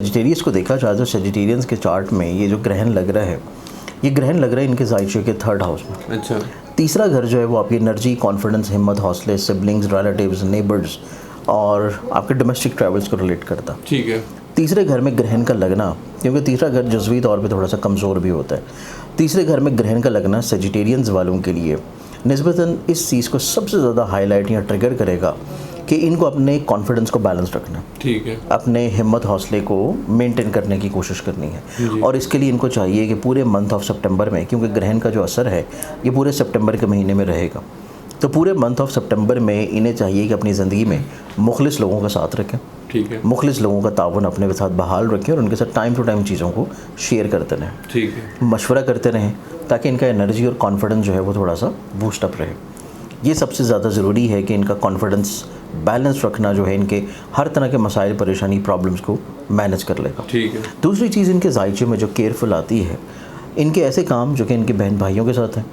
Sagittarius को देखा जाए तो सजिटेरियंस के चार्ट में ये जो ग्रहण लग रहा है, ये ग्रहण लग रहा है इनके जायचे के 3rd हाउस में। अच्छा। तीसरा घर जो है वो आपकी एनर्जी, कॉन्फिडेंस, हिम्मत, हौसले, सिबलिंग्स, रिलेटिव्स, नेबर्स और आपके डोमेस्टिक ट्रैवल्स को रिलेट करता। ठीक है। तीसरे घर में ग्रहण का लगना, क्योंकि तीसरा घर जज्वी तौर पे थोड़ा सा कमज़ोर भी होता है, तीसरे घर में ग्रहण का लगना सजिटेरियंस वालों के लिए निस्बतन इस चीज़ को सबसे ज़्यादा हाईलाइट या ट्रिगर करेगा कि इनको अपने कॉन्फिडेंस को बैलेंस रखना, ठीक है, अपने हिम्मत हौसले को मेंटेन करने की कोशिश करनी है। और इसके लिए इनको चाहिए कि पूरे मंथ ऑफ सितंबर में, क्योंकि ग्रहण का जो असर है ये पूरे सितंबर के महीने में रहेगा, तो पूरे मंथ ऑफ सितंबर में इन्हें चाहिए कि अपनी ज़िंदगी में मुखलिस लोगों का साथ रखें, ठीक है, मुखलिस लोगों का ताउन अपने साथ बहाल रखें और उनके साथ टाइम टू टाइम चीज़ों को शेयर करते रहें, ठीक है, मशवरा करते रहें, ताकि इनका एनर्जी और कॉन्फिडेंस जो है वो थोड़ा सा बूस्टअप रहे। ये सबसे ज़्यादा ज़रूरी है कि इनका कॉन्फिडेंस बैलेंस रखना जो है इनके हर तरह के मसाइल, परेशानी, प्रॉब्लम्स को मैनेज कर लेगा। ठीक है। दूसरी चीज़ इनके जायचे में जो केयरफुल आती है, इनके ऐसे काम जो कि इनके बहन भाइयों के साथ हैं,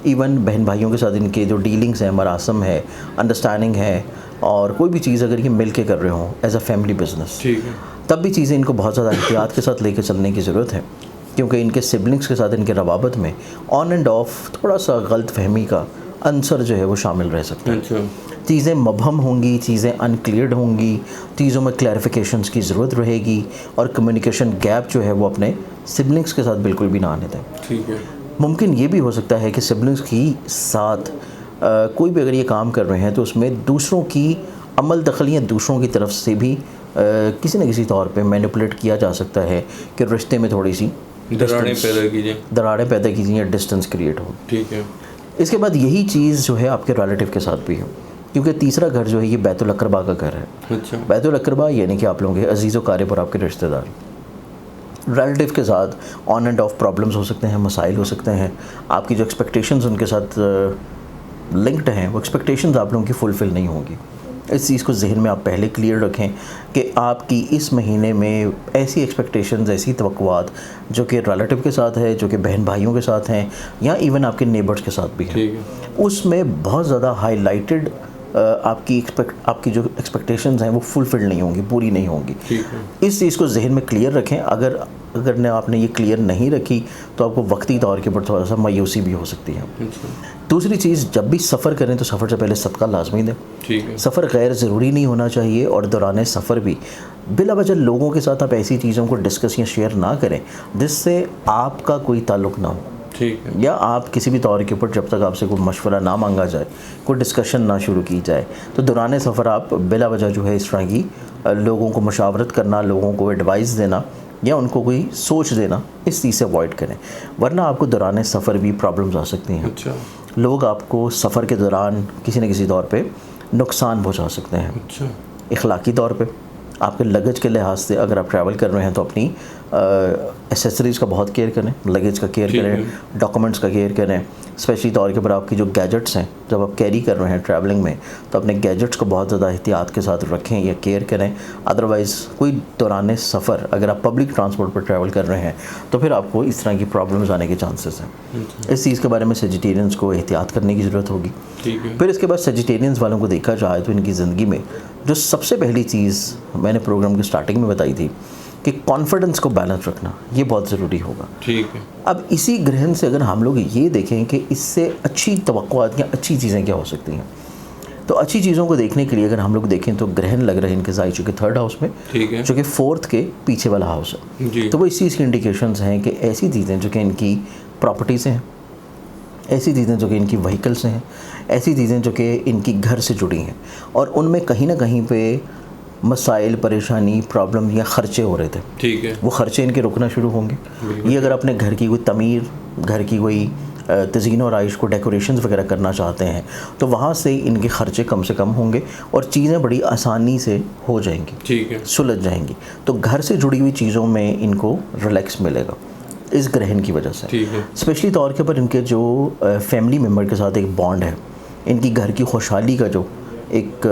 इवन बहन भाइयों के साथ इनके जो डीलिंग्स हैं, मरासम है, अंडरस्टैंडिंग है, और कोई भी चीज़ अगर ये मिल के कर रहे हों एज अ फैमिली बिजनेस, ठीक है, तब भी चीज़ें इनको बहुत ज़्यादा एहतियात के साथ लेकर चलने की ज़रूरत है, क्योंकि इनके सिबलिंग्स के साथ इनके रवाबत में ऑन एंड ऑफ थोड़ा सा गलत फहमी का अंसर जो है वो शामिल रह सकता है। अच्छा, चीज़ें मबहम होंगी, चीज़ें अनक्लियर्ड होंगी, चीज़ों में क्लैरिफिकेशंस की ज़रूरत रहेगी, और कम्युनिकेशन गैप जो है वो अपने सिबलिंग्स के साथ बिल्कुल भी ना आने दें। ठीक है, मुमकिन ये भी हो सकता है कि सिबलिंग्स की साथ कोई भी अगर ये काम कर रहे हैं तो उसमें दूसरों की अमल दखल या दूसरों की तरफ से भी किसी न किसी तौर पे मैनिपुलेट किया जा सकता है कि रिश्ते में थोड़ी सी दरारें पैदा कीजिए या डिस्टेंस क्रिएट हो। ठीक है। इसके बाद यही चीज़ जो है आपके रिलेटिव के साथ भी है, क्योंकि तीसरा घर जो है ये बैतुल अकरबा का घर है। अच्छा। बैतुल अकरबा यानी कि आप लोगों के अजीज़ व क़ारिब और आपके रिश्तेदार, रिलेटिव के साथ ऑन एंड ऑफ प्रॉब्लम्स हो सकते हैं, मसाइल हो सकते हैं, आपकी जो एक्सपेक्टेशंस उनके साथ लिंक्ड हैं वो एक्सपेक्टेशंस आप लोगों की फुलफ़िल नहीं होंगी। इस चीज़ को जहन में आप पहले क्लियर रखें कि आपकी इस महीने में ऐसी एक्सपेक्टेशंस, ऐसी तवक्कुआत जो कि रिलेटिव के साथ है, जो कि बहन भाइयों के साथ हैं, या इवन आपके नेबर्स के साथ भी हैं, उसमें बहुत ज़्यादा हाईलाइटेड आपकी जो एक्सपेक्टेशंस हैं वो फुलफिल नहीं होंगी, पूरी नहीं होंगी। इस चीज़ को जहन में क्लियर रखें। अगर आपने ये क्लियर नहीं रखी तो आपको वक्ती तौर के ऊपर थोड़ा सा मायूसी भी हो सकती है। दूसरी चीज़, जब भी सफ़र करें तो सफ़र से पहले सदका लाजमी दें। ठीक है। सफ़र गैर ज़रूरी नहीं होना चाहिए, और दौरान सफ़र भी बिला वजह लोगों के साथ आप ऐसी चीज़ों को डिस्कस या शेयर ना करें जिससे आपका कोई ताल्लुक़ ना हो। ठीक है। या आप किसी भी तौर के ऊपर जब तक आपसे कोई मशवरा ना मांगा जाए, कोई डिस्कशन ना शुरू की जाए, तो दौरान सफ़र आप बिला वजह जो है इस तरह की लोगों को मशावरत करना, लोगों को एडवाइस देना या उनको कोई सोच देना, इस चीज़ से अवॉइड करें, वरना आपको दौरान सफ़र भी प्रॉब्लम्स आ सकती हैं। अच्छा। लोग आपको सफ़र के दौरान किसी न किसी तौर पे नुकसान पहुंचा सकते हैं। अच्छा। इखलाकी तौर पे आपके लगेज के लिहाज से अगर आप ट्रैवल कर रहे हैं तो अपनी एसेसरीज़ का बहुत केयर करें, लगेज का केयर करें, डॉक्यूमेंट्स का केयर करें। स्पेशली तौर के ऊपर आपकी जो गैजेट्स हैं, जब आप कैरी कर रहे हैं ट्रैवलिंग में, तो अपने गैजेट्स को बहुत ज़्यादा एहतियात के साथ रखें या केयर करें। अदरवाइज़ कोई दौरान सफ़र अगर आप पब्लिक ट्रांसपोर्ट पर ट्रैवल कर रहे हैं तो फिर आपको इस तरह की प्रॉब्लम्स आने के चांसेस हैं। इस चीज़ के बारे में सजिटेरियंस को एहतियात करने की ज़रूरत होगी। फिर इसके बाद सजिटेरियंस वालों को देखा जाए तो इनकी ज़िंदगी में जो सबसे पहली चीज़ मैंने प्रोग्राम की स्टार्टिंग में बताई थी कि कॉन्फिडेंस को बैलेंस रखना, ये बहुत ज़रूरी होगा। ठीक है। अब इसी ग्रहण से अगर हम लोग ये देखें कि इससे अच्छी तवक्कुआत या अच्छी चीज़ें क्या हो सकती हैं, तो अच्छी चीज़ों को देखने के लिए अगर हम लोग देखें तो ग्रहण लग रहे हैं इनके जायचे के 3rd हाउस में, ठीक है, जो कि 4th के पीछे वाला हाउस है। तो वो इस चीज़ की इंडिकेशंस हैं कि ऐसी चीज़ें जो कि इनकी प्रॉपर्टीज़ हैं, ऐसी चीज़ें जो कि इनकी व्हीकल्स हैं, ऐसी चीज़ें जो कि इनकी घर से जुड़ी हैं, और उनमें कहीं ना कहीं पे मसाइल, परेशानी, प्रॉब्लम या ख़र्चे हो रहे थे। ठीक है। वो ख़र्चे इनके रुकना शुरू होंगे। ये अगर अपने घर की कोई तमीर, घर की कोई तज़ीन और आइश को डेकोरेशंस वगैरह करना चाहते हैं तो वहाँ से इनके ख़र्चे कम से कम होंगे और चीज़ें बड़ी आसानी से हो जाएंगी। ठीक है। सुलझ जाएंगी। तो घर से जुड़ी हुई चीज़ों में इनको रिलैक्स मिलेगा इस ग्रहण की वजह से। ठीक है। स्पेशली तौर के ऊपर इनके जो फैमिली मेम्बर के साथ एक बॉन्ड है, इनकी घर की खुशहाली का जो एक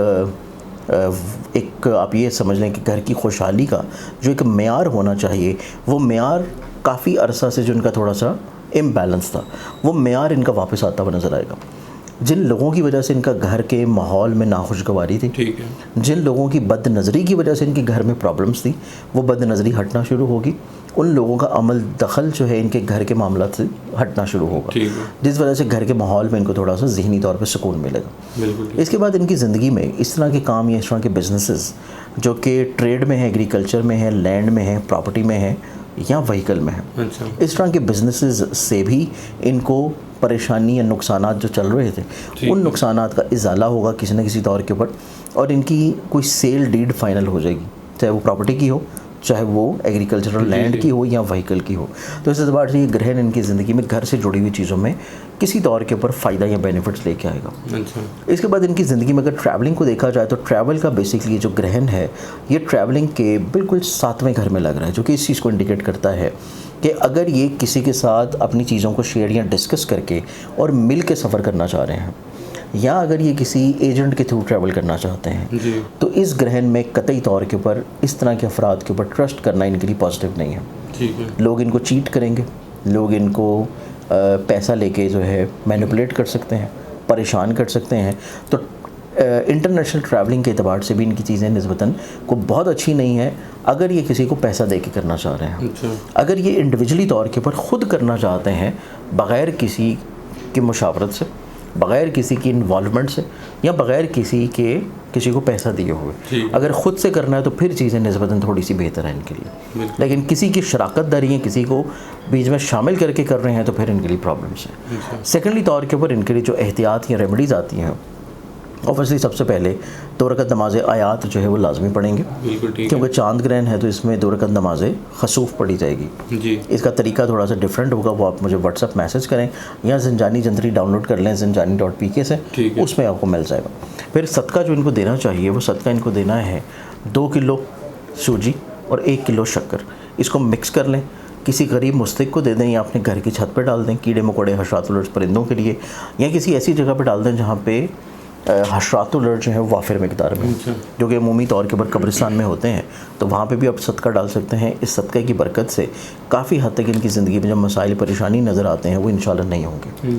आप ये समझ लें कि घर की खुशहाली का जो एक मेयार होना चाहिए, वो मेयार काफ़ी अरसा से जो इनका थोड़ा सा इम्बैलेंस था, वो मेयार इनका वापस आता हुआ नज़र आएगा। जिन लोगों की वजह से इनका घर के माहौल में नाखुशगवारी थी, ठीक है, जिन लोगों की बदनज़री की वजह से इनके घर में प्रॉब्लम्स थी, वो बदनज़री हटना शुरू होगी। उन लोगों का अमल दखल जो है इनके घर के मामला से हटना शुरू होगा, ठीक है, जिस वजह से घर के माहौल में इनको थोड़ा सा ज़हनी तौर पे सुकून मिलेगा। बिल्कुल। इसके बाद इनकी ज़िंदगी में इस तरह के काम या इस तरह के बिजनेसेस जो कि ट्रेड में है, एग्रीकल्चर में है, लैंड में है, प्रॉपर्टी में है या व्हीकल में है, अच्छा, इस तरह के बिजनेसेस से भी इनको परेशानी या नुकसानात जो चल रहे थे उन नुकसानात का इजाला होगा किसी न किसी तौर के ऊपर, और इनकी कोई सेल डीड फाइनल हो जाएगी, चाहे वो प्रॉपर्टी की हो, चाहे वो एग्रीकल्चरल लैंड की हो या व्हीकल की हो। तो इस एतबार से ये ग्रहण इनकी ज़िंदगी में घर से जुड़ी हुई चीज़ों में किसी तौर के ऊपर फ़ायदा या बेनिफिट्स लेके आएगा। अच्छा, इसके बाद इनकी ज़िंदगी में अगर ट्रैवलिंग को देखा जाए तो ट्रैवल का बेसिकली जो ग्रहण है ये ट्रैवलिंग के बिल्कुल 7वें घर में लग रहा है, जो कि इस चीज़ को इंडिकेट करता है कि अगर ये किसी के साथ अपनी चीज़ों को शेयर या डिस्कस करके और मिल के सफ़र करना चाह रहे हैं, या अगर ये किसी एजेंट के थ्रू ट्रैवल करना चाहते हैं जी, तो इस ग्रहण में कतई तौर के ऊपर इस तरह के अफराद के ऊपर ट्रस्ट करना इनके लिए पॉजिटिव नहीं है। ठीक है, लोग इनको चीट करेंगे, लोग इनको पैसा लेके जो है मैनिपुलेट कर सकते हैं, परेशान कर सकते हैं। तो इंटरनेशनल ट्रैवलिंग के अतबार से भी इनकी चीज़ें निस्बतन को बहुत अच्छी नहीं है अगर ये किसी को पैसा दे के करना चाह रहे हैं। अच्छा, अगर ये इंडिविजुअली तौर के ऊपर ख़ुद करना चाहते हैं बग़ैर किसी की मुशावरत से, बग़ैर किसी की इन्वॉल्वमेंट से, या बग़ैर किसी को पैसा दिए हुए, अगर ख़ुद से करना है तो फिर चीज़ें निस्बतन थोड़ी सी बेहतर है इनके लिए। लेकिन किसी की शराकत दारी है, किसी को बीच में शामिल करके कर रहे हैं तो फिर इनके लिए प्रॉब्लम्स हैं। सेकेंडली तौर के ऊपर इनके लिए जो एहतियात या रेमेडीज़ आती हैं, ऑब्वियसली सबसे पहले 2 रकअत नमाज आयात जो है वो लाजमी पढ़ेंगे, बिल्कुल ठीक है, क्योंकि चांद ग्रहण है तो इसमें 2 रकअत नमाज खसूफ पढ़ी जाएगी। जी, इसका तरीका थोड़ा सा डिफरेंट होगा, वो आप मुझे व्हाट्सअप मैसेज करें या ज़िंजानी जंतरी डाउनलोड कर लें zinjani.pk से, उसमें आपको मिल जाएगा। फिर सदका जो इनको देना चाहिए वो सदका इनको देना है 2 किलो सूजी और 1 किलो शक्कर। इसको मिक्स कर लें, किसी गरीब मुस्तहिक को दे दें या अपने घर की छत पर डाल दें, कीड़े मकोड़े हशरात परिंदों के लिए, या किसी ऐसी जगह पर डाल दें जहाँ पे हशरात जो है वाफिर मिकदार में, जो कि अमूमी तौर के ऊपर कब्रिस्तान में होते हैं, तो वहाँ पे भी आप सदका डाल सकते हैं। इस सदक़े की बरकत से काफ़ी हद तक इनकी ज़िंदगी में जो मसाइल परेशानी नज़र आते हैं वो इंशाल्लाह नहीं होंगे।